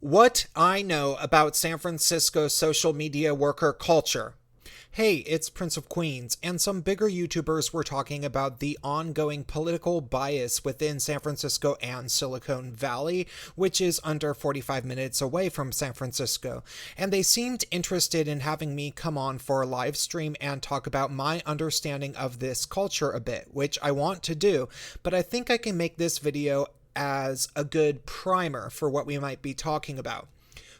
What I know about San Francisco social media worker culture. Hey, it's Prince of Queens, and some bigger YouTubers were talking about the ongoing political bias within San Francisco and Silicon Valley, which is under 45 minutes away from San Francisco. And they seemed interested in having me come on for a live stream and talk about my understanding of this culture a bit, which I want to do, but I think I can make this video as a good primer for what we might be talking about.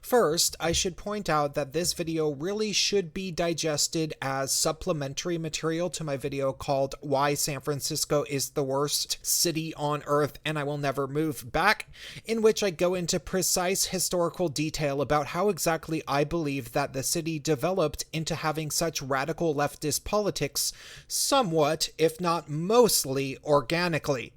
First, I should point out that this video really should be digested as supplementary material to my video called Why San Francisco is the Worst City on Earth and I Will Never Move Back, in which I go into precise historical detail about how exactly I believe that the city developed into having such radical leftist politics somewhat, if not mostly, organically.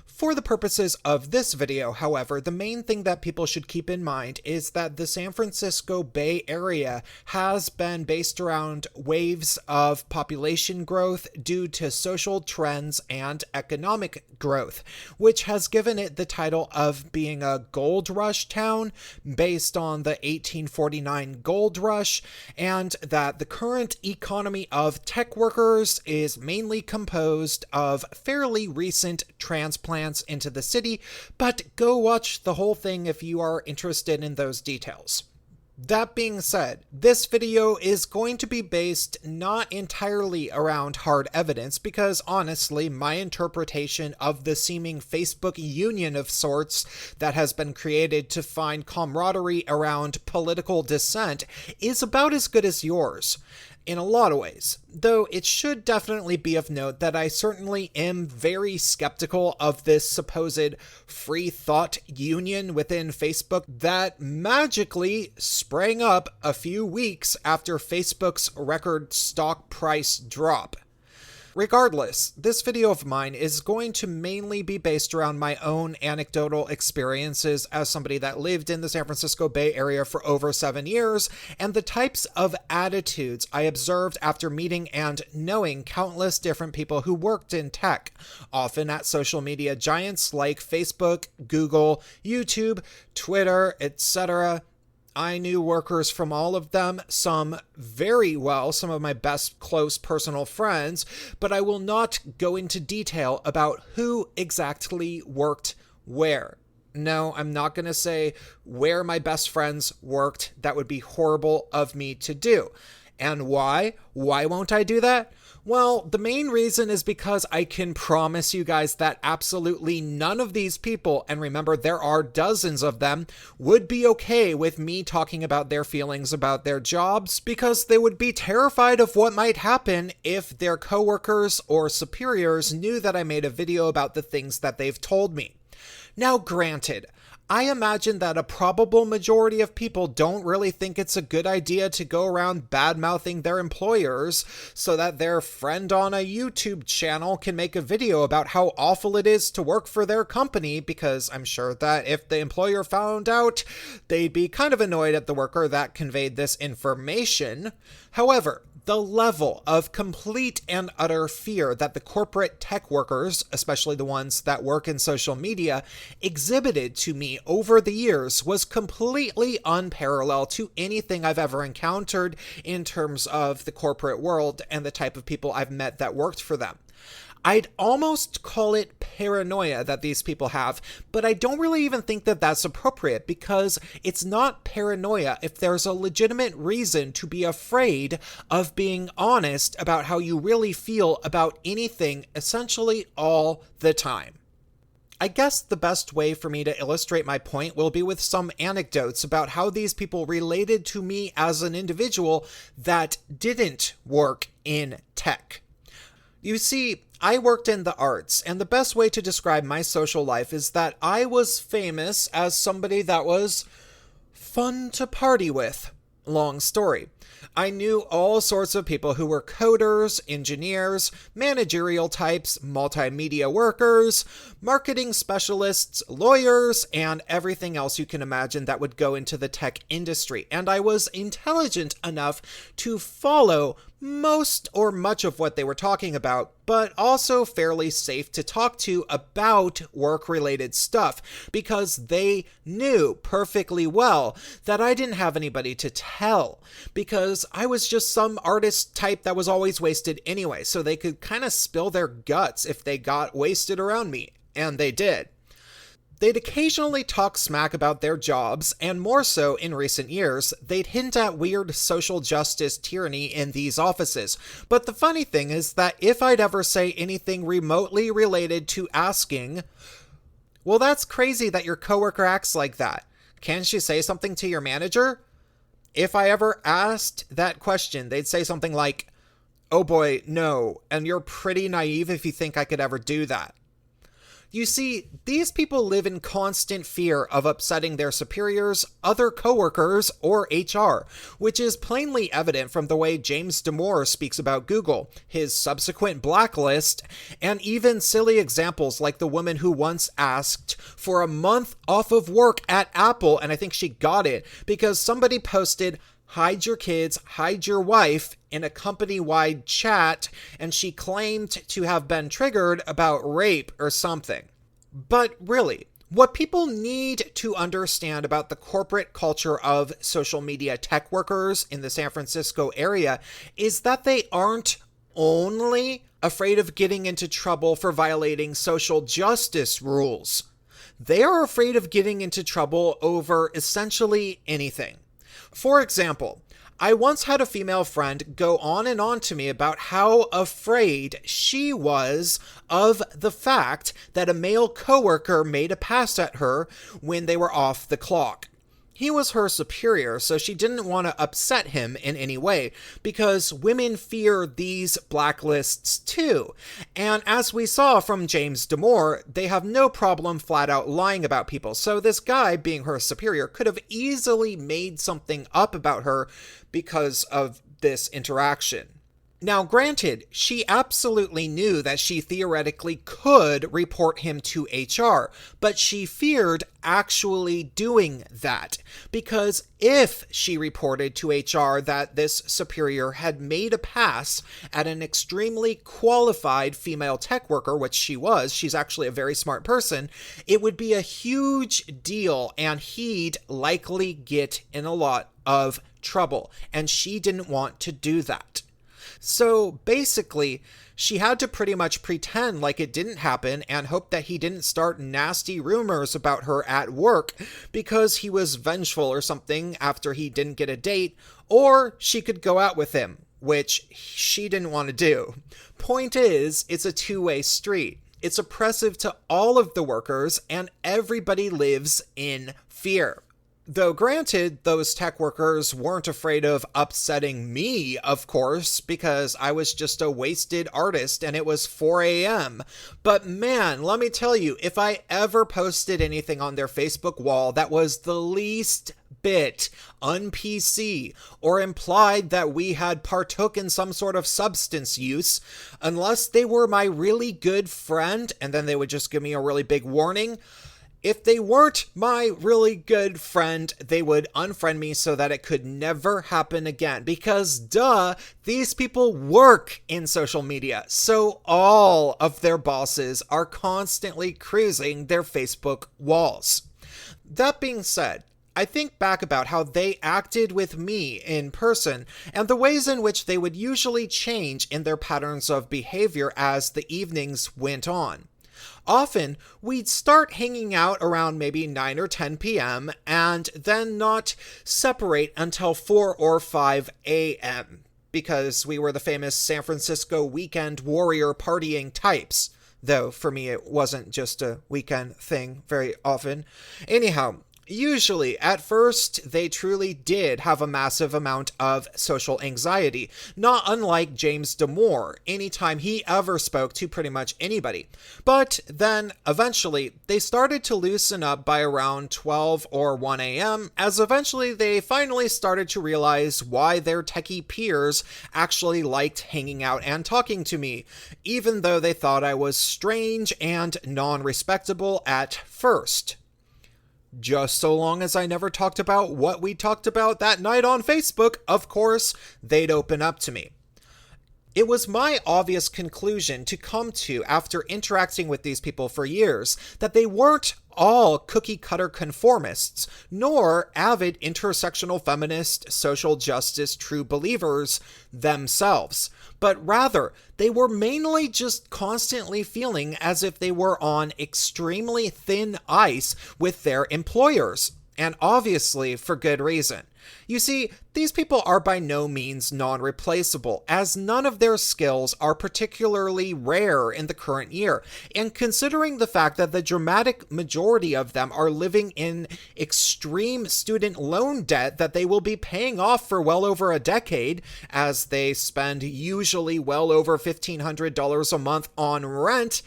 For the purposes of this video, however, the main thing that people should keep in mind is that the San Francisco Bay Area has been based around waves of population growth due to social trends and economic growth, which has given it the title of being a gold rush town based on the 1849 gold rush, and that the current economy of tech workers is mainly composed of fairly recent transplants into the city, but go watch the whole thing if you are interested in those details. That being said, this video is going to be based not entirely around hard evidence because honestly, my interpretation of the seeming Facebook union of sorts that has been created to find camaraderie around political dissent is about as good as yours. In a lot of ways, though it should definitely be of note that I certainly am very skeptical of this supposed free thought union within Facebook that magically sprang up a few weeks after Facebook's record stock price drop. Regardless, this video of mine is going to mainly be based around my own anecdotal experiences as somebody that lived in the San Francisco Bay Area for over 7 years, and the types of attitudes I observed after meeting and knowing countless different people who worked in tech, often at social media giants like Facebook, Google, YouTube, Twitter, etc. I knew workers from all of them, some very well, some of my best close personal friends, but I will not go into detail about who exactly worked where. No, I'm not going to say where my best friends worked. That would be horrible of me to do. And why? Why won't I do that? Well, the main reason is because I can promise you guys that absolutely none of these people, and remember there are dozens of them, would be okay with me talking about their feelings about their jobs because they would be terrified of what might happen if their coworkers or superiors knew that I made a video about the things that they've told me. Now, granted, I imagine that a probable majority of people don't really think it's a good idea to go around bad-mouthing their employers so that their friend on a YouTube channel can make a video about how awful it is to work for their company, because I'm sure that if the employer found out, they'd be kind of annoyed at the worker that conveyed this information. However, the level of complete and utter fear that the corporate tech workers, especially the ones that work in social media, exhibited to me over the years was completely unparalleled to anything I've ever encountered in terms of the corporate world and the type of people I've met that worked for them. I'd almost call it paranoia that these people have, but I don't really even think that that's appropriate because it's not paranoia if there's a legitimate reason to be afraid of being honest about how you really feel about anything essentially all the time. I guess the best way for me to illustrate my point will be with some anecdotes about how these people related to me as an individual that didn't work in tech. You see, I worked in the arts, and the best way to describe my social life is that I was famous as somebody that was fun to party with. Long story. I knew all sorts of people who were coders, engineers, managerial types, multimedia workers, marketing specialists, lawyers, and everything else you can imagine that would go into the tech industry. And I was intelligent enough to follow most or much of what they were talking about, but also fairly safe to talk to about work-related stuff, because they knew perfectly well that I didn't have anybody to tell, because I was just some artist type that was always wasted anyway, so they could kind of spill their guts if they got wasted around me, and they did. They'd occasionally talk smack about their jobs, and more so in recent years, they'd hint at weird social justice tyranny in these offices. But the funny thing is that if I'd ever say anything remotely related to asking, well, that's crazy that your coworker acts like that. Can't you say something to your manager? If I ever asked that question, they'd say something like, oh boy, no, and you're pretty naive if you think I could ever do that. You see, these people live in constant fear of upsetting their superiors, other coworkers, or HR, which is plainly evident from the way James Damore speaks about Google, his subsequent blacklist, and even silly examples like the woman who once asked for a month off of work at Apple, and I think she got it, because somebody posted, hide your kids, hide your wife, in a company-wide chat, and she claimed to have been triggered about rape or something. But really, what people need to understand about the corporate culture of social media tech workers in the San Francisco area is that they aren't only afraid of getting into trouble for violating social justice rules. They are afraid of getting into trouble over essentially anything. For example, I once had a female friend go on and on to me about how afraid she was of the fact that a male coworker made a pass at her when they were off the clock. He was her superior, so she didn't want to upset him in any way, because women fear these blacklists too. And as we saw from James Damore, they have no problem flat out lying about people, so this guy, being her superior, could have easily made something up about her because of this interaction. Now, granted, she absolutely knew that she theoretically could report him to HR, but she feared actually doing that, because if she reported to HR that this superior had made a pass at an extremely qualified female tech worker, which she was, she's actually a very smart person, it would be a huge deal, and he'd likely get in a lot of trouble, and she didn't want to do that. So basically, she had to pretty much pretend like it didn't happen and hope that he didn't start nasty rumors about her at work because he was vengeful or something after he didn't get a date, or she could go out with him, which she didn't want to do. Point is, it's a two-way street. It's oppressive to all of the workers, and everybody lives in fear. Though granted, those tech workers weren't afraid of upsetting me, of course, because I was just a wasted artist and it was 4 a.m. But man, let me tell you, if I ever posted anything on their Facebook wall that was the least bit un-PC or implied that we had partook in some sort of substance use, unless they were my really good friend, and then they would just give me a really big warning. If they weren't my really good friend, they would unfriend me so that it could never happen again. Because, duh, these people work in social media, so all of their bosses are constantly cruising their Facebook walls. That being said, I think back about how they acted with me in person and the ways in which they would usually change in their patterns of behavior as the evenings went on. Often, we'd start hanging out around maybe 9 or 10 p.m. and then not separate until 4 or 5 a.m. because we were the famous San Francisco weekend warrior partying types. Though, for me, it wasn't just a weekend thing very often. Anyhow, usually, at first, they truly did have a massive amount of social anxiety, not unlike James Damore anytime he ever spoke to pretty much anybody. But then, eventually, they started to loosen up by around 12 or 1 a.m., as eventually they finally started to realize why their techie peers actually liked hanging out and talking to me, even though they thought I was strange and non-respectable at first. Just so long as I never talked about what we talked about that night on Facebook, of course, they'd open up to me. It was my obvious conclusion to come to after interacting with these people for years that they weren't all cookie-cutter conformists, nor avid intersectional feminist, social justice true believers themselves, but rather they were mainly just constantly feeling as if they were on extremely thin ice with their employers, and obviously for good reason. You see, these people are by no means non-replaceable, as none of their skills are particularly rare in the current year, and considering the fact that the dramatic majority of them are living in extreme student loan debt that they will be paying off for well over a decade, as they spend usually well over $1,500 a month on rent,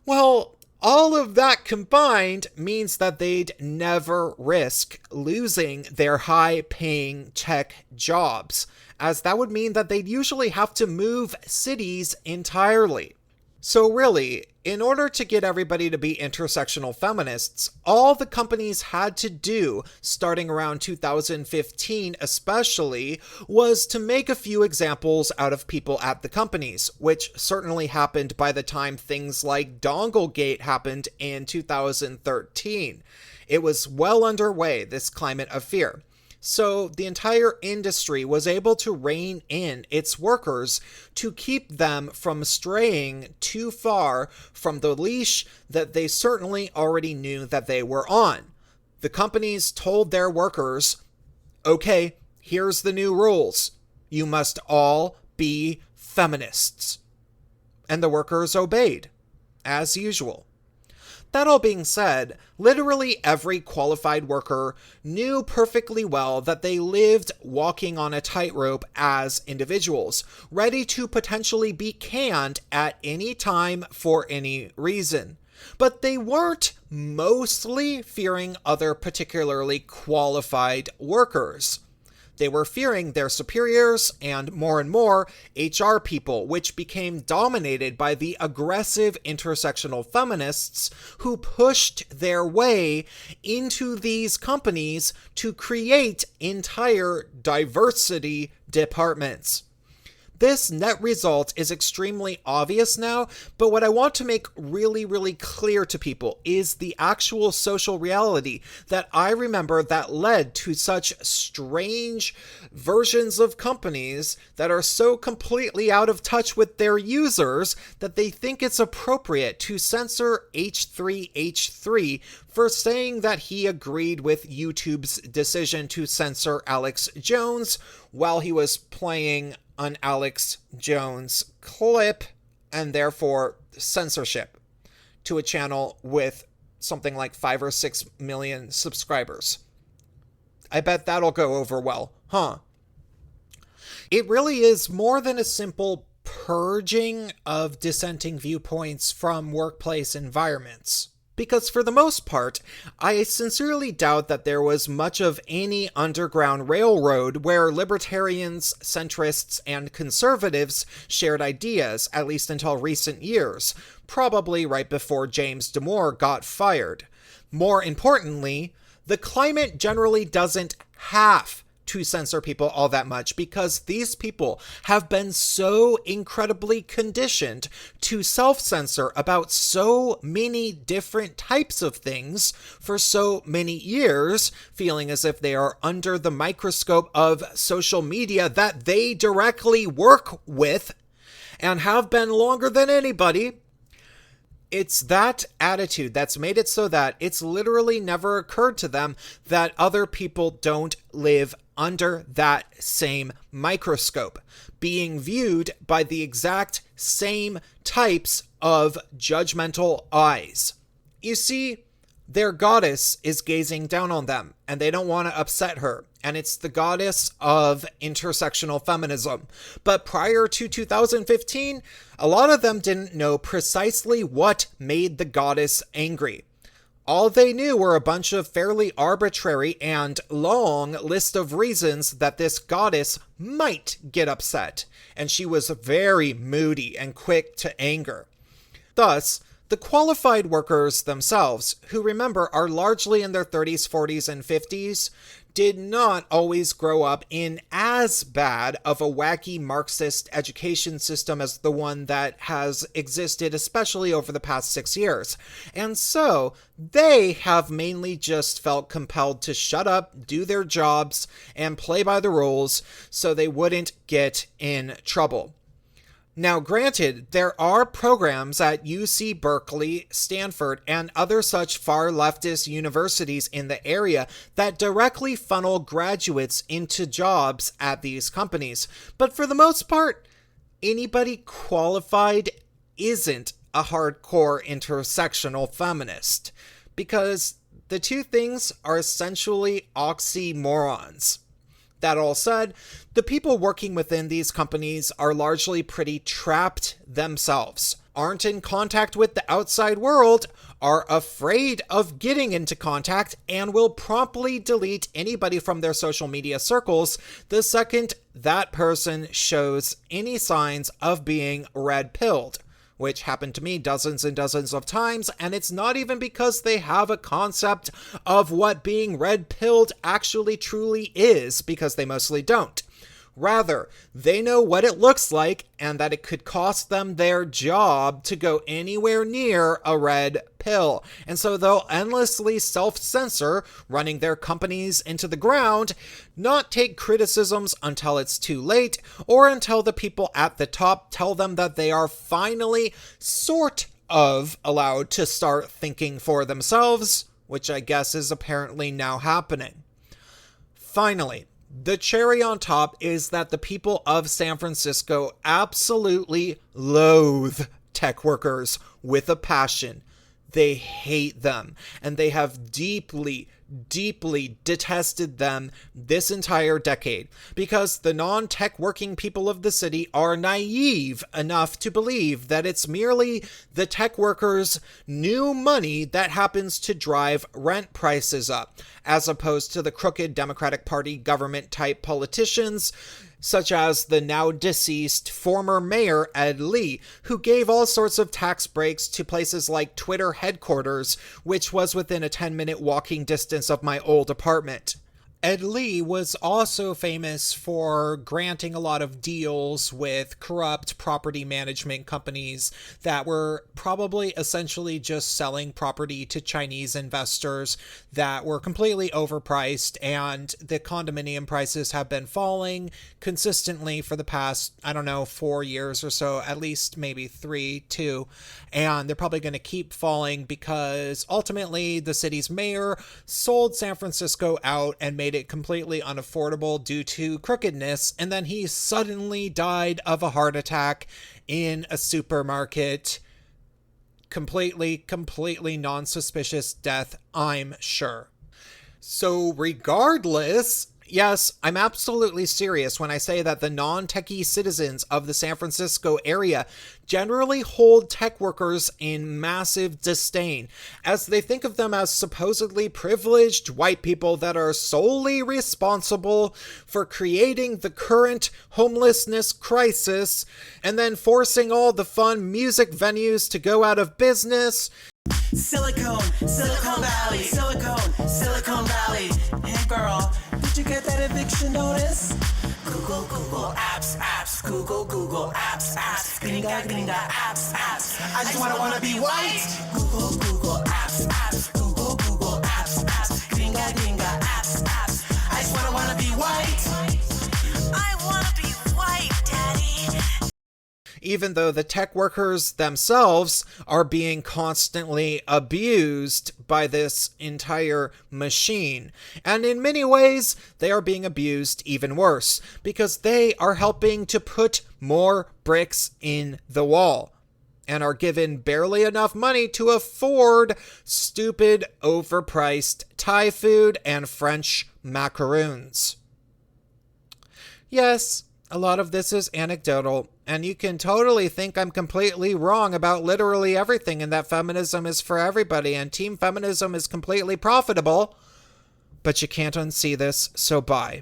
well, all of that combined means that they'd never risk losing their high-paying tech jobs, as that would mean that they'd usually have to move cities entirely. So really, in order to get everybody to be intersectional feminists, all the companies had to do, starting around 2015 especially, was to make a few examples out of people at the companies, which certainly happened by the time things like Donglegate happened in 2013. It was well underway, this climate of fear. So the entire industry was able to rein in its workers to keep them from straying too far from the leash that they certainly already knew that they were on. The companies told their workers, okay, here's the new rules. You must all be feminists. And the workers obeyed, as usual. That all being said, literally every qualified worker knew perfectly well that they lived walking on a tightrope as individuals, ready to potentially be canned at any time for any reason. But they weren't mostly fearing other particularly qualified workers. They were fearing their superiors and more HR people, which became dominated by the aggressive intersectional feminists who pushed their way into these companies to create entire diversity departments. This net result is extremely obvious now, but what I want to make really clear to people is the actual social reality that I remember that led to such strange versions of companies that are so completely out of touch with their users that they think it's appropriate to censor H3H3 for saying that he agreed with YouTube's decision to censor Alex Jones while he was playing an Alex Jones clip, and therefore censorship to a channel with something like 5 or 6 million subscribers. I bet that'll go over well, huh? It really is more than a simple purging of dissenting viewpoints from workplace environments. Because for the most part, I sincerely doubt that there was much of any underground railroad where libertarians, centrists, and conservatives shared ideas, at least until recent years, probably right before James Damore got fired. More importantly, the climate generally doesn't have to censor people all that much because these people have been so incredibly conditioned to self-censor about so many different types of things for so many years, feeling as if they are under the microscope of social media that they directly work with and have been longer than anybody. It's that attitude that's made it so that it's literally never occurred to them that other people don't live under that same microscope, being viewed by the exact same types of judgmental eyes. You see, their goddess is gazing down on them, and they don't want to upset her, and it's the goddess of intersectional feminism. But prior to 2015, a lot of them didn't know precisely what made the goddess angry. All they knew were a bunch of fairly arbitrary and long list of reasons that this goddess might get upset, and she was very moody and quick to anger. Thus, The qualified workers themselves, who remember are largely in their 30s, 40s, and 50s, did not always grow up in as bad of a wacky Marxist education system as the one that has existed, especially over the past 6 years. And so, they have mainly just felt compelled to shut up, do their jobs, and play by the rules so they wouldn't get in trouble. Now, granted, there are programs at UC Berkeley, Stanford, and other such far leftist universities in the area that directly funnel graduates into jobs at these companies. But for the most part, anybody qualified isn't a hardcore intersectional feminist, because the two things are essentially oxymorons. That all said, the people working within these companies are largely pretty trapped themselves, aren't in contact with the outside world, are afraid of getting into contact, and will promptly delete anybody from their social media circles the second that person shows any signs of being red-pilled, which happened to me dozens and dozens of times, and it's not even because they have a concept of what being red-pilled actually truly is, because they mostly don't. Rather, they know what it looks like and that it could cost them their job to go anywhere near a red pill. And so they'll endlessly self-censor, running their companies into the ground, not take criticisms until it's too late, or until the people at the top tell them that they are finally sort of allowed to start thinking for themselves, which I guess is apparently now happening. Finally, the cherry on top is that the people of San Francisco absolutely loathe tech workers with a passion. They hate them, and they have deeply, deeply detested them this entire decade, because the non-tech working people of the city are naive enough to believe that it's merely the tech workers' new money that happens to drive rent prices up, as opposed to the crooked Democratic Party government type politicians such as the now deceased former mayor Ed Lee, who gave all sorts of tax breaks to places like Twitter headquarters, which was within a 10-minute walking distance of my old apartment. Ed Lee was also famous for granting a lot of deals with corrupt property management companies that were probably essentially just selling property to Chinese investors that were completely overpriced, and the condominium prices have been falling consistently for the past, 4 years or so, at least maybe 2, and they're probably going to keep falling because ultimately the city's mayor sold San Francisco out and made it completely unaffordable due to crookedness, and then he suddenly died of a heart attack in a supermarket. Completely non-suspicious death, I'm sure. So regardless, yes, I'm absolutely serious when I say that the non-techie citizens of the San Francisco area generally hold tech workers in massive disdain, as they think of them as supposedly privileged white people that are solely responsible for creating the current homelessness crisis, and then forcing all the fun music venues to go out of business. Silicon Valley. Hey girl, did you get that eviction notice? Google apps. Google apps. Gringa apps. I just wanna be white. Google apps. Google apps. Gringa apps. I just wanna be white. I wanna be white, daddy. Even though the tech workers themselves are being constantly abused by this entire machine. And in many ways, they are being abused even worse, because they are helping to put more bricks in the wall, and are given barely enough money to afford stupid, overpriced Thai food and French macaroons. Yes, a lot of this is anecdotal, and you can totally think I'm completely wrong about literally everything, and that feminism is for everybody and team feminism is completely profitable, but you can't unsee this, so bye.